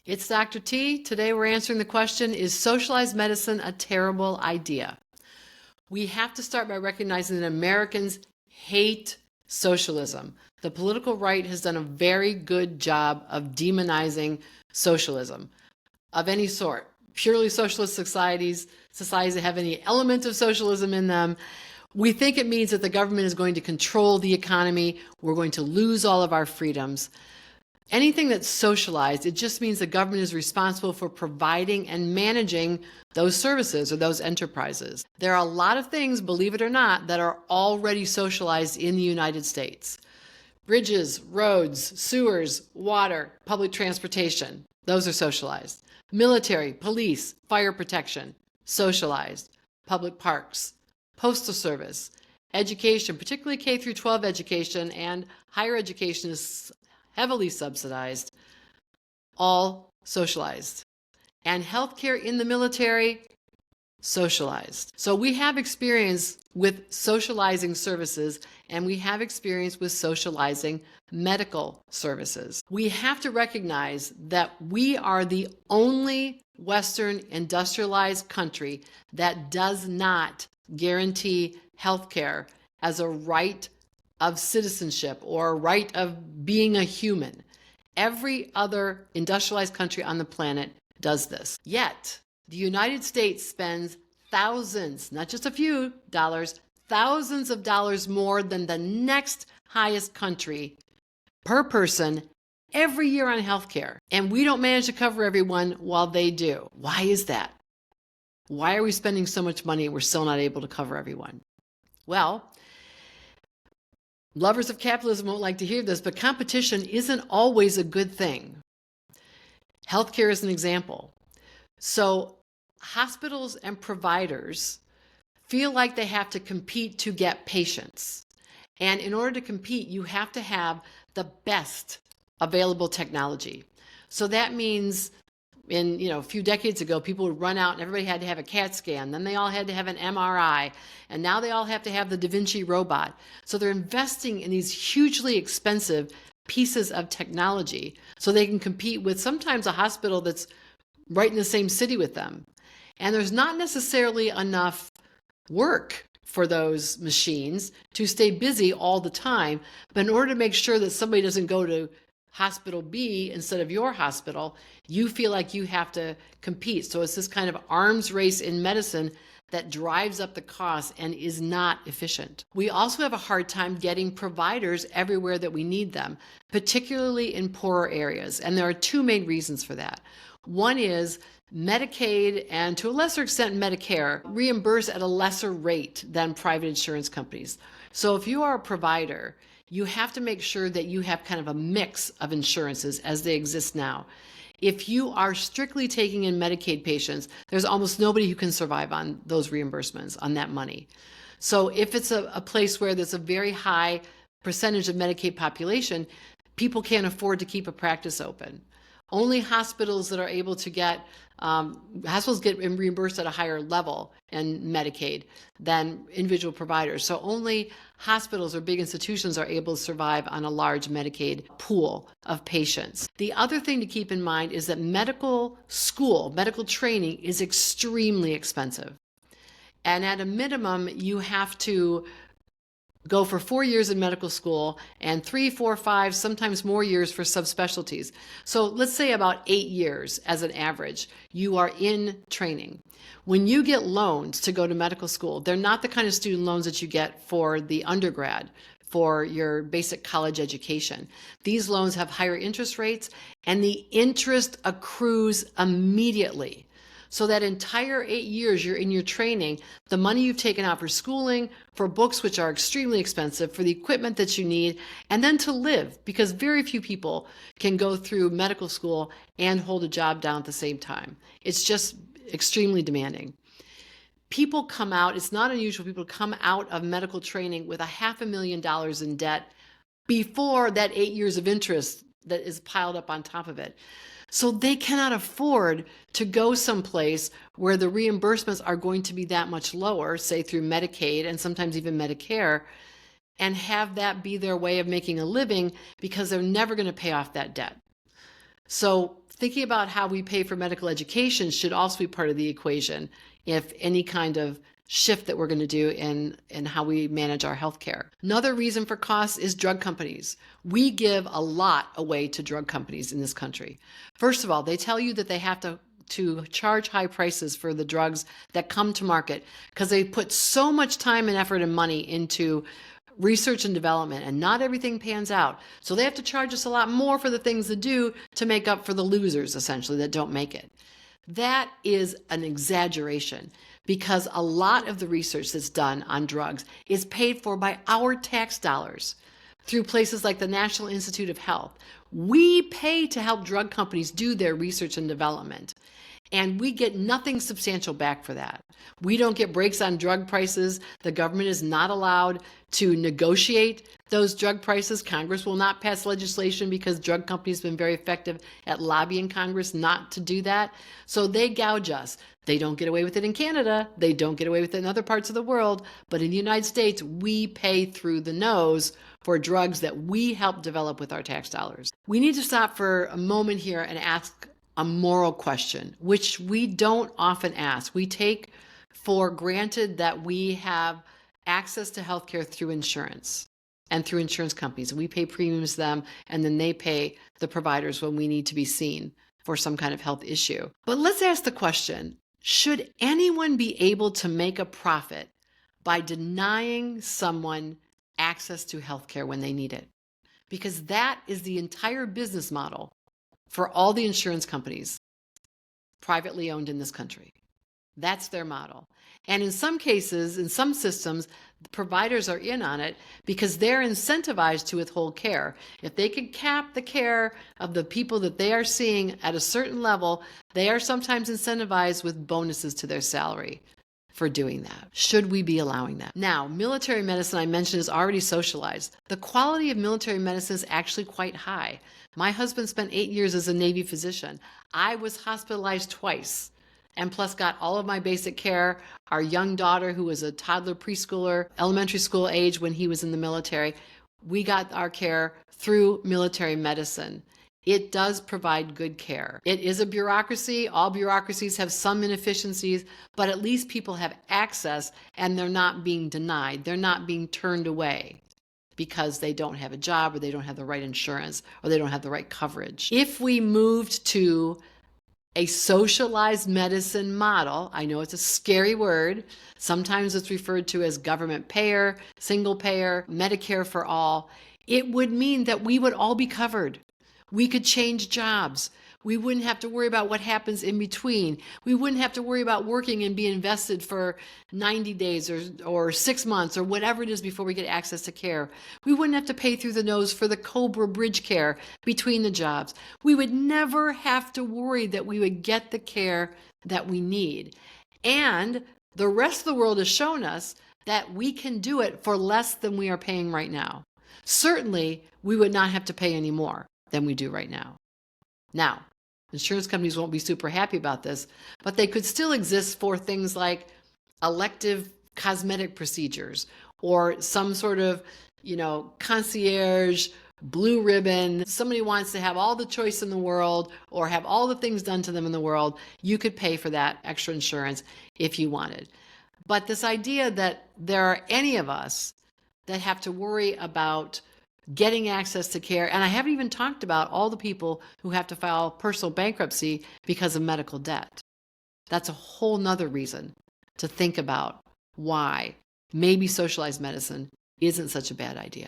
It's Dr. T. Today we're answering the question, is socialized medicine a terrible idea? We have to start by recognizing that Americans hate socialism. The political right has done a very good job of demonizing socialism of any sort. Purely socialist societies that have any element of socialism in them. We think it means that the government is going to control the economy. We're going to lose all of our freedoms. Anything that's socialized, it just means the government is responsible for providing and managing those services or those enterprises. There are a lot of things, believe it or not, that are already socialized in the United States. Bridges, roads, sewers, water, public transportation, those are socialized. Military, police, fire protection, socialized. Public parks, postal service, education, particularly K through 12 education and higher education is heavily subsidized, all socialized. And healthcare in the military, socialized. So we have experience with socializing services, and we have experience with socializing medical services. We have to recognize that we are the only Western industrialized country that does not guarantee healthcare as a right of citizenship or a right of being a human. Every other industrialized country on the planet does this. Yet, the United States spends thousands, not just a few dollars, thousands of dollars more than the next highest country per person every year on healthcare. And we don't manage to cover everyone while they do. Why is that? Why are we spending so much money and we're still not able to cover everyone? Well, lovers of capitalism won't like to hear this, but competition isn't always a good thing. Healthcare is an example. So hospitals and providers feel like they have to compete to get patients. And in order to compete, you have to have the best available technology. So that means a few decades ago, people would run out and everybody had to have a CAT scan. Then they all had to have an MRI. And now they all have to have the Da Vinci robot. So they're investing in these hugely expensive pieces of technology so they can compete with sometimes a hospital that's right in the same city with them. And there's not necessarily enough work for those machines to stay busy all the time. But in order to make sure that somebody doesn't go to hospital B instead of your hospital, you feel like you have to compete. So it's this kind of arms race in medicine that drives up the cost and is not efficient. We also have a hard time getting providers everywhere that we need them, particularly in poorer areas. And there are two main reasons for that. One is Medicaid and to a lesser extent Medicare reimburse at a lesser rate than private insurance companies. So if you are a provider, you have to make sure that you have kind of a mix of insurances as they exist now. If you are strictly taking in Medicaid patients, there's almost nobody who can survive on those reimbursements, on that money. So if it's a place where there's a very high percentage of Medicaid population, people can't afford to keep a practice open. Only hospitals that are able to get, hospitals get reimbursed at a higher level in Medicaid than individual providers. So only hospitals or big institutions are able to survive on a large Medicaid pool of patients. The other thing to keep in mind is that medical school, medical training is extremely expensive. And at a minimum, you have to go for 4 years in medical school and 3, 4, 5, sometimes more years for subspecialties. So let's say about 8 years as an average, you are in training. When you get loans to go to medical school, they're not the kind of student loans that you get for the undergrad, for your basic college education. These loans have higher interest rates and the interest accrues immediately. So that entire 8 years you're in your training, the money you've taken out for schooling, for books which are extremely expensive, for the equipment that you need, and then to live, because very few people can go through medical school and hold a job down at the same time. It's just extremely demanding. People come out, it's not unusual, people come out of medical training with $500,000 in debt before that 8 years of interest that is piled up on top of it. So they cannot afford to go someplace where the reimbursements are going to be that much lower, say through Medicaid and sometimes even Medicare, and have that be their way of making a living because they're never going to pay off that debt. So thinking about how we pay for medical education should also be part of the equation if any kind of shift that we're going to do in how we manage our healthcare. Another reason for costs is drug companies. We give a lot away to drug companies in this country. First of all, they tell you that they have to charge high prices for the drugs that come to market because they put so much time and effort and money into research and development, and not everything pans out. So they have to charge us a lot more for the things that do to make up for the losers, essentially, that don't make it. That is an exaggeration because a lot of the research that's done on drugs is paid for by our tax dollars through places like the National Institute of Health. We pay to help drug companies do their research and development, and we get nothing substantial back for that. We don't get breaks on drug prices. The government is not allowed to negotiate those drug prices. Congress will not pass legislation because drug companies have been very effective at lobbying Congress not to do that. So they gouge us. They don't get away with it in Canada. They don't get away with it in other parts of the world. But in the United States, we pay through the nose for drugs that we help develop with our tax dollars. We need to stop for a moment here and ask a moral question, which we don't often ask. We take for granted that we have access to healthcare through insurance and through insurance companies. We pay premiums to them, and then they pay the providers when we need to be seen for some kind of health issue. But let's ask the question, should anyone be able to make a profit by denying someone access to healthcare when they need it? Because that is the entire business model for all the insurance companies privately owned in this country. That's their model. And in some cases, in some systems, the providers are in on it because they're incentivized to withhold care. If they can cap the care of the people that they are seeing at a certain level, they are sometimes incentivized with bonuses to their salary for doing that. Should we be allowing that? Now, military medicine, I mentioned, is already socialized. The quality of military medicine is actually quite high. My husband spent 8 years as a Navy physician. I was hospitalized twice and plus got all of my basic care. Our young daughter, who was a toddler preschooler, elementary school age when he was in the military, we got our care through military medicine. It does provide good care. It is a bureaucracy. All bureaucracies have some inefficiencies, but at least people have access and they're not being denied. They're not being turned away because they don't have a job or they don't have the right insurance or they don't have the right coverage. If we moved to a socialized medicine model, I know it's a scary word. Sometimes it's referred to as government payer, single payer, Medicare for all. It would mean that we would all be covered. We could change jobs. We wouldn't have to worry about what happens in between. We wouldn't have to worry about working and be invested for 90 days or 6 months or whatever it is before we get access to care. We wouldn't have to pay through the nose for the Cobra Bridge care between the jobs. We would never have to worry that we would get the care that we need. And the rest of the world has shown us that we can do it for less than we are paying right now. Certainly, we would not have to pay any more than we do right now. Now, insurance companies won't be super happy about this, but they could still exist for things like elective cosmetic procedures or some sort of, concierge, blue ribbon. Somebody wants to have all the choice in the world or have all the things done to them in the world. You could pay for that extra insurance if you wanted. But this idea that there are any of us that have to worry about getting access to care. And I haven't even talked about all the people who have to file personal bankruptcy because of medical debt. That's a whole nother reason to think about why maybe socialized medicine isn't such a bad idea.